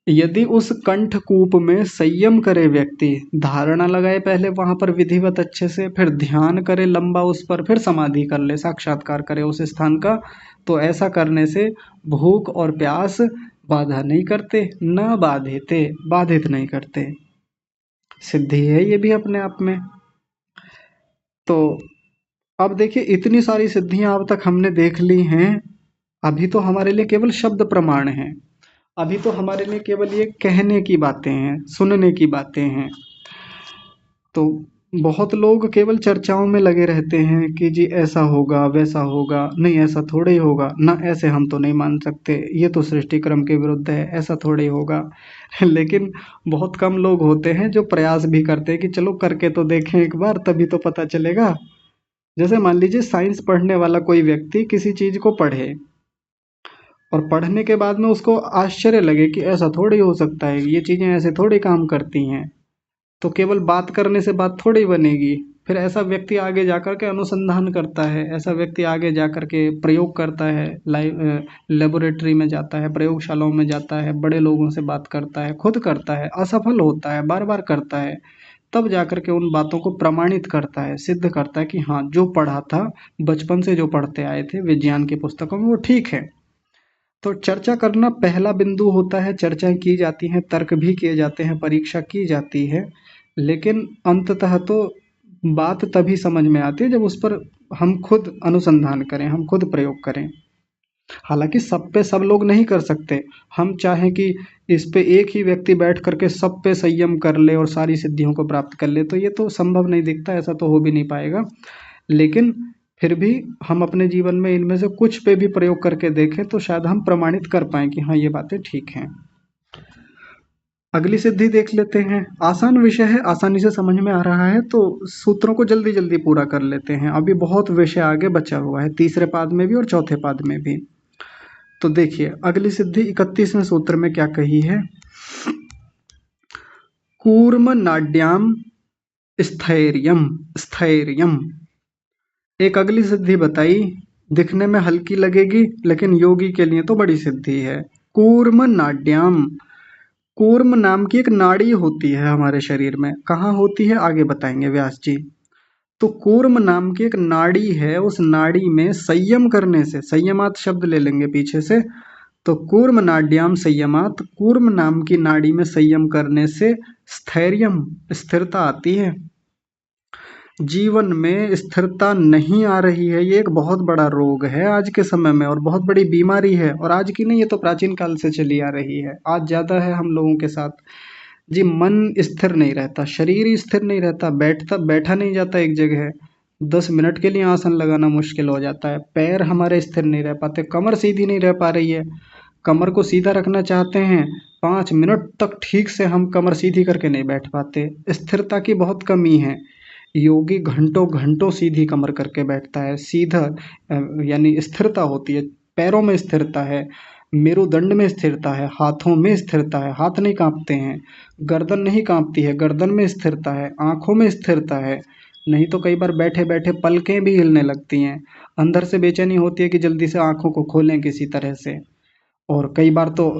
यदि उस कंठकूप में संयम करे व्यक्ति, धारणा लगाए पहले वहां पर विधिवत अच्छे से, फिर ध्यान करे लंबा उस पर, फिर समाधि कर ले, साक्षात्कार करे उस स्थान का, तो ऐसा करने से भूख और प्यास बाधा नहीं करते, न बाधिते, बाधित नहीं करते। सिद्धि है ये भी अपने आप में। तो अब देखिए, इतनी सारी सिद्धियां अब तक हमने देख ली हैं। अभी तो हमारे लिए केवल शब्द प्रमाण है, अभी तो हमारे लिए केवल ये कहने की बातें हैं, सुनने की बातें हैं। तो बहुत लोग केवल चर्चाओं में लगे रहते हैं कि जी ऐसा होगा, वैसा होगा, नहीं ऐसा थोड़े ही होगा, ना ऐसे हम तो नहीं मान सकते, ये तो सृष्टि क्रम के विरुद्ध है, ऐसा थोड़े ही होगा। लेकिन बहुत कम लोग होते हैं जो प्रयास भी करते हैं कि चलो करके तो देखें एक बार, तभी तो पता चलेगा। जैसे मान लीजिए साइंस पढ़ने वाला कोई व्यक्ति किसी चीज को पढ़े और पढ़ने के बाद में उसको आश्चर्य लगे कि ऐसा थोड़ी हो सकता है, ये चीजें ऐसे थोड़ी काम करती हैं, तो केवल बात करने से बात थोड़ी बनेगी। फिर ऐसा व्यक्ति आगे जाकर के अनुसंधान करता है, ऐसा व्यक्ति आगे जाकर के प्रयोग करता है, लाइव लेबोरेटरी में जाता है, प्रयोगशालाओं में जाता है, बड़े लोगों से बात करता है, खुद करता है, असफल होता है, बार बार करता है, तब जाकर के उन बातों को प्रमाणित करता है, सिद्ध करता है कि हाँ जो पढ़ा था, बचपन से जो पढ़ते आए थे विज्ञान की पुस्तकों में, वो ठीक है। तो चर्चा करना पहला बिंदु होता है, चर्चाएं की जाती हैं, तर्क भी किए जाते हैं, परीक्षा की जाती है, लेकिन अंततः तो बात तभी समझ में आती है जब उस पर हम खुद अनुसंधान करें, हम खुद प्रयोग करें। हालांकि सब पे सब लोग नहीं कर सकते। हम चाहें कि इस पे एक ही व्यक्ति बैठ करके सब पे संयम कर ले और सारी सिद्धियों को प्राप्त कर ले, तो ये तो संभव नहीं दिखता, ऐसा तो हो भी नहीं पाएगा। लेकिन फिर भी हम अपने जीवन में इनमें से कुछ पे भी प्रयोग करके देखें तो शायद हम प्रमाणित कर पाएं कि हाँ ये बातें ठीक हैं। अगली सिद्धि देख लेते हैं। आसान विषय है, आसानी से समझ में आ रहा है, तो सूत्रों को जल्दी जल्दी पूरा कर लेते हैं। अभी बहुत विषय आगे बचा हुआ है, तीसरे पाद में भी और चौथे पाद में भी। तो देखिए अगली सिद्धि 31वें सूत्र में क्या कही है। कूर्म नाड्याम स्थैर्यम, स्थैर्यम। एक अगली सिद्धि बताई, दिखने में हल्की लगेगी लेकिन योगी के लिए तो बड़ी सिद्धि है। कूर्म नाड्याम। कूर्म नाम की एक नाड़ी होती है हमारे शरीर में, कहाँ होती है आगे बताएंगे व्यास जी। तो कूर्म नाम की एक नाड़ी है, उस नाड़ी में संयम करने से, संयमात शब्द ले लेंगे पीछे से, तो कूर्म नाड्याम संयमात, कूर्म नाम की नाड़ी में संयम करने से स्थैर्यम, स्थिरता आती है। जीवन में स्थिरता नहीं आ रही है, ये एक बहुत बड़ा रोग है आज के समय में और बहुत बड़ी बीमारी है, और आज की नहीं, ये तो प्राचीन काल से चली आ रही है, आज ज़्यादा है हम लोगों के साथ। जी मन स्थिर नहीं रहता, शरीर ही स्थिर नहीं रहता, बैठा नहीं जाता एक जगह, 10 मिनट के लिए आसन लगाना मुश्किल हो जाता है, पैर हमारे स्थिर नहीं रह पाते, कमर सीधी नहीं रह पा रही है, कमर को सीधा रखना चाहते हैं, 5 मिनट तक ठीक से हम कमर सीधी करके नहीं बैठ पाते, स्थिरता की बहुत कमी है। योगी घंटों घंटों सीधी कमर करके बैठता है, सीधा यानी स्थिरता होती है, पैरों में स्थिरता है, मेरुदंड में स्थिरता है, हाथों में स्थिरता है, हाथ नहीं कांपते हैं, गर्दन नहीं कांपती है, गर्दन में स्थिरता है, आंखों में स्थिरता है। नहीं तो कई बार बैठे बैठे पलकें भी हिलने लगती हैं, अंदर से बेचैनी होती है कि जल्दी से आंखों को खोलें किसी तरह से, और कई बार तो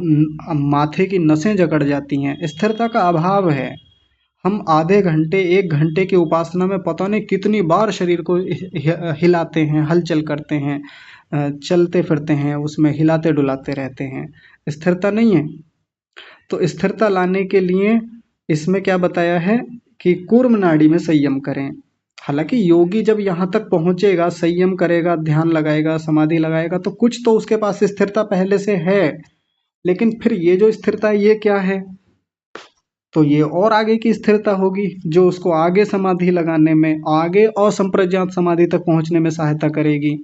माथे की नसें जकड़ जाती हैं, स्थिरता का अभाव है। हम आधे घंटे 1 घंटे की उपासना में पता नहीं कितनी बार शरीर को हिलाते हैं, हलचल करते हैं, चलते फिरते हैं, उसमें हिलाते डुलाते रहते हैं, स्थिरता नहीं है। तो स्थिरता लाने के लिए इसमें क्या बताया है कि कूर्म नाड़ी में संयम करें। हालांकि योगी जब यहाँ तक पहुंचेगा, संयम करेगा, ध्यान लगाएगा, समाधि लगाएगा, तो कुछ तो उसके पास स्थिरता पहले से है, लेकिन फिर ये जो स्थिरता है ये क्या है, तो ये और आगे की स्थिरता होगी जो उसको आगे समाधि लगाने में, आगे असंप्रज्ञात समाधि तक पहुंचने में सहायता करेगी।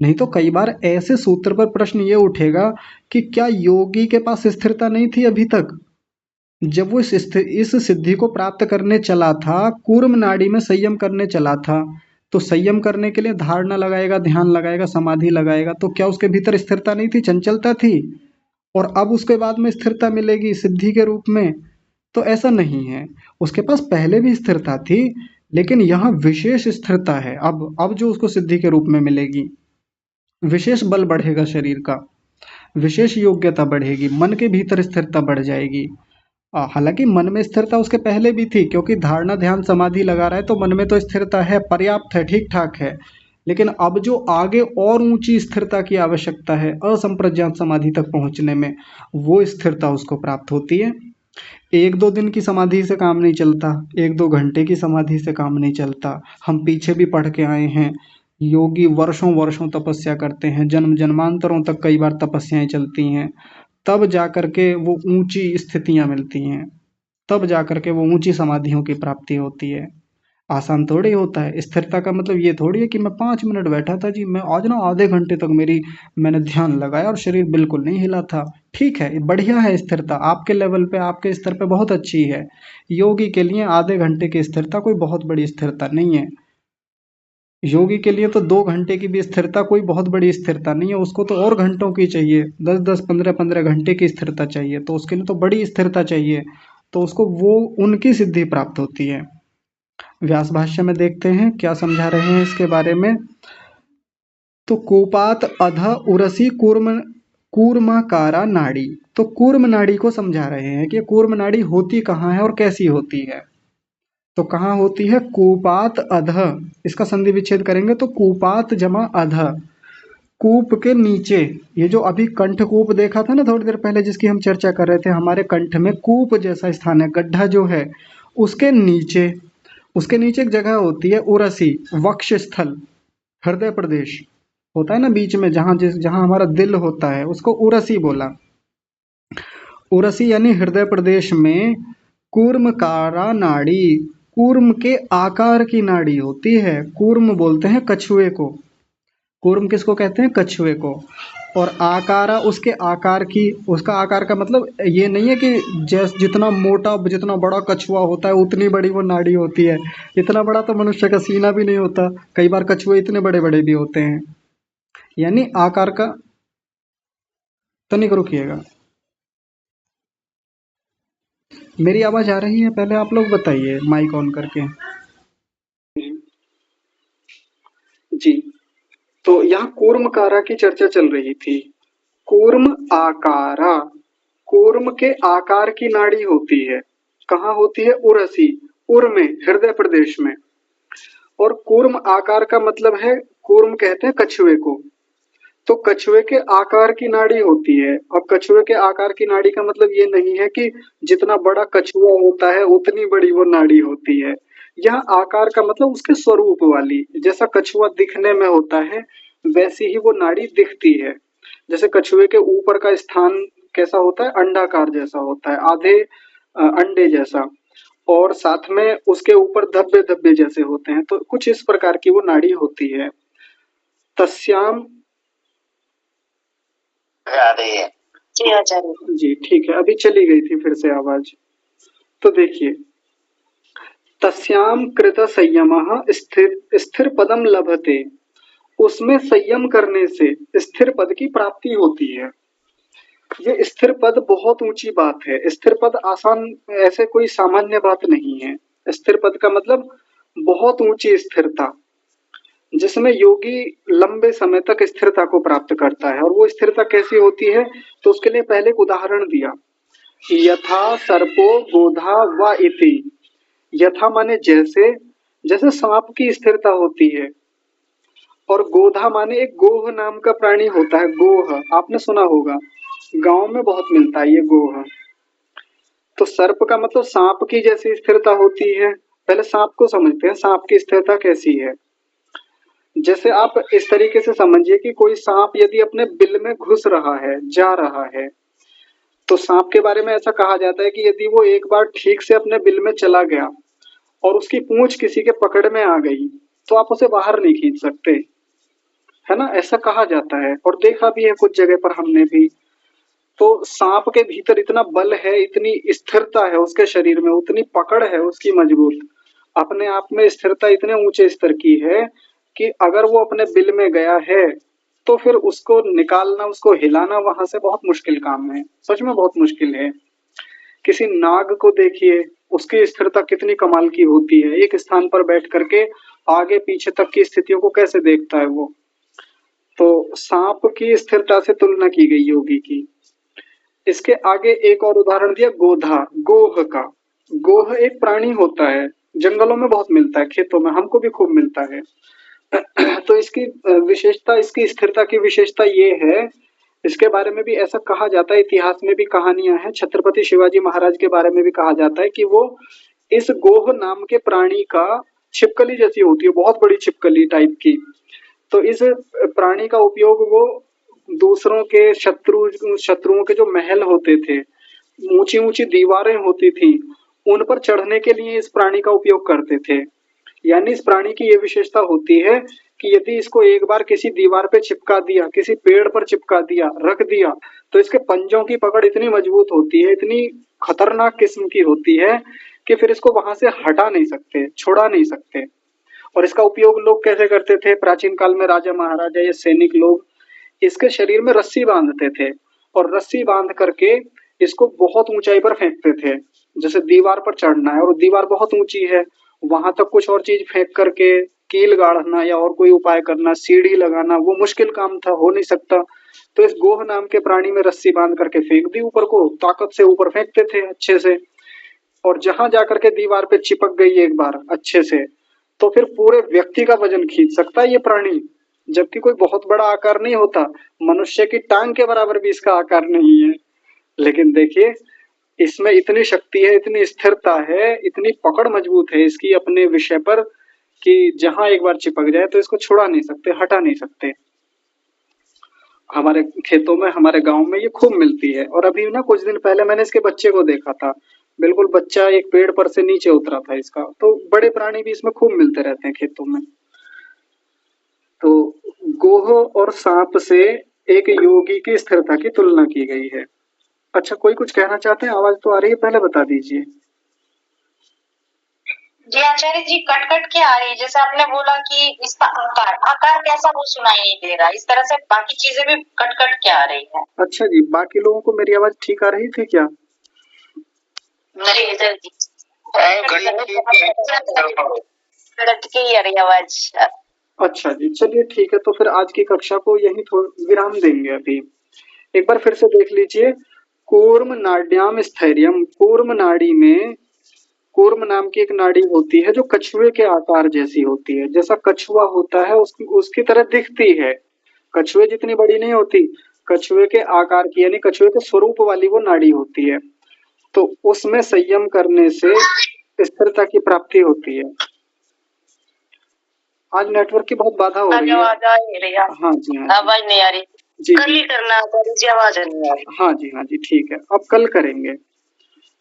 नहीं तो कई बार ऐसे सूत्र पर प्रश्न ये उठेगा कि क्या योगी के पास स्थिरता नहीं थी अभी तक, जब वो इस सिद्धि को प्राप्त करने चला था, कूर्म नाड़ी में संयम करने चला था, तो संयम करने के लिए धारणा लगाएगा, ध्यान लगाएगा, समाधि लगाएगा, तो क्या उसके भीतर स्थिरता नहीं थी, चंचलता थी, और अब उसके बाद में स्थिरता मिलेगी सिद्धि के रूप में? तो ऐसा नहीं है, उसके पास पहले भी स्थिरता थी, लेकिन यहाँ विशेष स्थिरता है। अब जो उसको सिद्धि के रूप में मिलेगी, विशेष बल बढ़ेगा शरीर का, विशेष योग्यता बढ़ेगी, मन के भीतर स्थिरता बढ़ जाएगी। हालांकि मन में स्थिरता उसके पहले भी थी, क्योंकि धारणा ध्यान समाधि लगा रहा है तो मन में तो स्थिरता है, पर्याप्त है, ठीक ठाक है, लेकिन अब जो आगे और ऊंची स्थिरता की आवश्यकता है असंप्रज्ञात समाधि तक पहुंचने में, वो स्थिरता उसको प्राप्त होती है। 1-2 दिन की समाधि से काम नहीं चलता, 1-2 घंटे की समाधि से काम नहीं चलता। हम पीछे भी पढ़ के आए हैं, योगी वर्षों वर्षों तपस्या करते हैं, जन्म जन्मांतरों तक कई बार तपस्याएं चलती हैं, तब जाकर के वो ऊंची स्थितियां मिलती हैं, तब जाकर के वो ऊंची समाधियों की प्राप्ति होती है। आसान थोड़ी होता है। स्थिरता का मतलब ये थोड़ी है कि मैं 5 मिनट बैठा था जी, मैं आज ना आधे घंटे तक मैंने ध्यान लगाया और शरीर बिल्कुल नहीं हिला था। ठीक है, बढ़िया है स्थिरता, आपके लेवल पे, आपके स्तर पे बहुत अच्छी है। योगी के लिए आधे घंटे की स्थिरता कोई बहुत बड़ी स्थिरता नहीं है। योगी के लिए तो 2 घंटे की भी स्थिरता कोई बहुत बड़ी स्थिरता नहीं है, उसको तो और घंटों की चाहिए, 10-10, 15-15 घंटे की स्थिरता चाहिए, तो उसके लिए तो बड़ी स्थिरता चाहिए। तो उसको वो उनकी सिद्धि प्राप्त होती है। व्यास भाष्य में देखते हैं क्या समझा रहे हैं इसके बारे में। तो कूपात अध उरसी कूर्म कूर्माकारा नाड़ी। तो कूर्म नाड़ी को समझा रहे हैं कि कूर्म नाड़ी होती कहाँ है और कैसी होती है। तो कहाँ होती है? कूपात अध। इसका संधि विच्छेद करेंगे तो कूपात जमा अध, कूप के नीचे। ये जो अभी कंठ कूप देखा था ना थोड़ी देर पहले, जिसकी हम चर्चा कर रहे थे, हमारे कंठ में कूप जैसा स्थान है, गड्ढा जो है, उसके नीचे, उसके नीचे एक जगह होती है उरसी, वक्ष स्थल, हृदय प्रदेश होता है ना बीच में, जहाँ हमारा दिल होता है, उसको उरसी बोला। उरसी यानी हृदय प्रदेश में कूर्मकारा नाड़ी, कूर्म के आकार की नाड़ी होती है। कूर्म बोलते हैं कछुए को। कूर्म किसको कहते हैं? कछुए को। और आकारा, उसके आकार की, उसका आकार का मतलब ये नहीं है कि जितना मोटा, जितना बड़ा कछुआ होता है उतनी बड़ी वो नाड़ी होती है। इतना बड़ा तो मनुष्य का सीना भी नहीं होता, कई बार कछुए इतने बड़े बड़े भी होते हैं। यानी आकार का। तनिक रुकिएगा, मेरी आवाज आ रही है? पहले आप लोग बताइए माइक ऑन करके। जी, तो यहाँ कूर्मकारा की चर्चा चल रही थी। कूर्म आकारा, कूर्म के आकार की नाड़ी होती है। कहाँ होती है? उरसी, उर में, हृदय प्रदेश में। और कूर्म आकार का मतलब है, कूर्म कहते हैं कछुए को, तो कछुए के आकार की नाड़ी होती है। और कछुए के आकार की नाड़ी का मतलब ये नहीं है कि जितना बड़ा कछुआ होता है उतनी बड़ी वो नाड़ी होती है। यहाँ आकार का मतलब उसके स्वरूप वाली, जैसा कछुआ दिखने में होता है वैसी ही वो नाड़ी दिखती है। जैसे कछुए के ऊपर का स्थान कैसा होता है? अंडाकार जैसा होता है, आधे अंडे जैसा, और साथ में उसके ऊपर धब्बे धब्बे जैसे होते हैं, तो कुछ इस प्रकार की वो नाड़ी होती है। तस्याम। आ रही है जी, आचार्य जी, ठीक है, अभी चली गई थी फिर से आवाज। तो देखिए, तस्याम कृत संयमः स्थिर स्थिर पदम लभते, उसमें संयम करने से स्थिर पद की प्राप्ति होती है। ये स्थिर पद बहुत ऊंची बात है। स्थिर पद आसान, ऐसे कोई सामान्य बात नहीं है। स्थिर पद का मतलब बहुत ऊंची स्थिरता, जिसमें योगी लंबे समय तक स्थिरता को प्राप्त करता है। और वो स्थिरता कैसी होती है? तो उसके लिए पहले एक उदाहरण दिया, यथा सर्पो गोधा व इति। यथा माने जैसे, जैसे सांप की स्थिरता होती है। और गोधा माने एक गोह नाम का प्राणी होता है। गोह आपने सुना होगा, गांव में बहुत मिलता है ये गोह। तो सर्प का मतलब सांप की जैसी स्थिरता होती है। पहले सांप को समझते हैं, सांप की स्थिरता कैसी है। जैसे आप इस तरीके से समझिए कि कोई सांप यदि अपने बिल में घुस रहा है, जा रहा है, तो सांप के बारे में ऐसा कहा जाता है कि यदि वो एक बार ठीक से अपने बिल में चला गया और उसकी पूंछ किसी के पकड़ में आ गई, तो आप उसे बाहर नहीं खींच सकते, है ना? ऐसा कहा जाता है और देखा भी है कुछ जगह पर हमने भी। तो सांप के भीतर इतना बल है, इतनी स्थिरता है उसके शरीर में, उतनी पकड़ है उसकी मजबूत, अपने आप में स्थिरता इतने ऊंचे स्तर की है कि अगर वो अपने बिल में गया है तो फिर उसको निकालना, उसको हिलाना वहां से बहुत मुश्किल काम है, सच में बहुत मुश्किल है। किसी नाग को देखिए, उसकी स्थिरता कितनी कमाल की होती है, एक स्थान पर बैठ करके आगे पीछे तक की स्थितियों को कैसे देखता है वो। तो सांप की स्थिरता से तुलना की गई योगी की। इसके आगे एक और उदाहरण दिया, गोधा, गोह का। गोह एक प्राणी होता है, जंगलों में बहुत मिलता है, खेतों में हमको भी खूब मिलता है। तो इसकी विशेषता, इसकी स्थिरता की विशेषता ये है, इसके बारे में भी ऐसा कहा जाता है, इतिहास में भी कहानियां हैं, छत्रपति शिवाजी महाराज के बारे में भी कहा जाता है कि वो इस गोह नाम के प्राणी का छिपकली जैसी होती है, बहुत बड़ी छिपकली टाइप की। तो इस प्राणी का उपयोग वो दूसरों के शत्रुओं के जो महल होते थे, ऊंची ऊंची दीवारें होती थी, उन पर चढ़ने के लिए इस प्राणी का उपयोग करते थे। यानी इस प्राणी की ये विशेषता होती है कि यदि इसको एक बार किसी दीवार पे चिपका दिया, किसी पेड़ पर चिपका दिया, रख दिया, तो इसके पंजों की पकड़ इतनी मजबूत होती है, इतनी खतरनाक किस्म की होती है कि फिर इसको वहां से हटा नहीं सकते, छुड़ा नहीं सकते। और इसका उपयोग लोग कैसे करते थे? प्राचीन काल में राजा महाराजा या सैनिक लोग इसके शरीर में रस्सी बांधते थे और रस्सी बांध करके इसको बहुत ऊंचाई पर फेंकते थे। जैसे दीवार पर चढ़ना है और दीवार बहुत ऊंची है, वहां तक कुछ और चीज फेंक करके कील गाड़ना या और कोई उपाय करना, सीढ़ी लगाना, वो मुश्किल काम था, हो नहीं सकता। तो इस गोह नाम के प्राणी में रस्सी बांध करके फेंक दी ऊपर को, ताकत से ऊपर फेंकते थे अच्छे से। और जहां जाकर के दीवार पे चिपक गई एक बार अच्छे से, तो फिर पूरे व्यक्ति का वजन खींच सकता है ये प्राणी, जबकि कोई बहुत बड़ा आकार नहीं होता, मनुष्य की टांग के बराबर भी इसका आकार नहीं है। लेकिन देखिए, इसमें इतनी शक्ति है, इतनी स्थिरता है, इतनी पकड़ मजबूत है इसकी अपने विषय पर कि जहां एक बार चिपक जाए तो इसको छुड़ा नहीं सकते, हटा नहीं सकते। हमारे खेतों में, हमारे गांव में ये खूब मिलती है। और अभी ना कुछ दिन पहले मैंने इसके बच्चे को देखा था, बिल्कुल बच्चा एक पेड़ पर से नीचे उतरा था इसका। तो बड़े प्राणी भी इसमें खूब मिलते रहते हैं खेतों में। तो गोह और सांप से एक योगी की स्थिरता की तुलना की गई है। अच्छा, कोई कुछ कहना चाहते हैं? आवाज तो आ रही है, पहले बता दीजिए। जी आचार्य जी, कट कट के आ रही है। जैसे आपने बोला कि इसका आकार आकार कैसा, वो सुनाई नहीं दे रहा। इस तरह से बाकी चीजें भी कट कट के आ रही है। अच्छा जी, बाकी लोगों को मेरी आवाज ठीक आ रही थी क्या? नहीं आचार्य जी, कट के ही आ रही आवाज। अच्छा जी, चलिए ठीक है। तो फिर आज की कक्षा को यहीं थोड़ा विराम देंगे अभी। एक बार फिर से देख लीजिए, कूर्म नाड्याम स्थैर्यम। कूर्म नाड़ी में, कूर्म नाम की एक नाड़ी होती है जो कछुए के आकार जैसी होती है। जैसा कछुआ होता है उसकी उसकी तरह दिखती है, कछुए जितनी बड़ी नहीं होती, कछुए के आकार की यानी कछुए के स्वरूप वाली वो नाड़ी होती है। तो उसमें संयम करने से स्थिरता की प्राप्ति होती है। आज नेटवर्क की बहुत बाधा हो रही है। आवाज आ नहीं रही है। हाँ जी, हाँ जी। आवाज नहीं आ रही जी कल ही करना आचार्य जी, आवाज नहीं आ रही। हाँ जी, हाँ जी, ठीक है, अब कल करेंगे।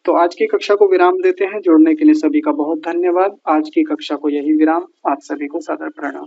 तो आज की कक्षा को विराम देते हैं। जुड़ने के लिए सभी का बहुत धन्यवाद। आज की कक्षा को यही विराम। आप सभी को सादर प्रणाम।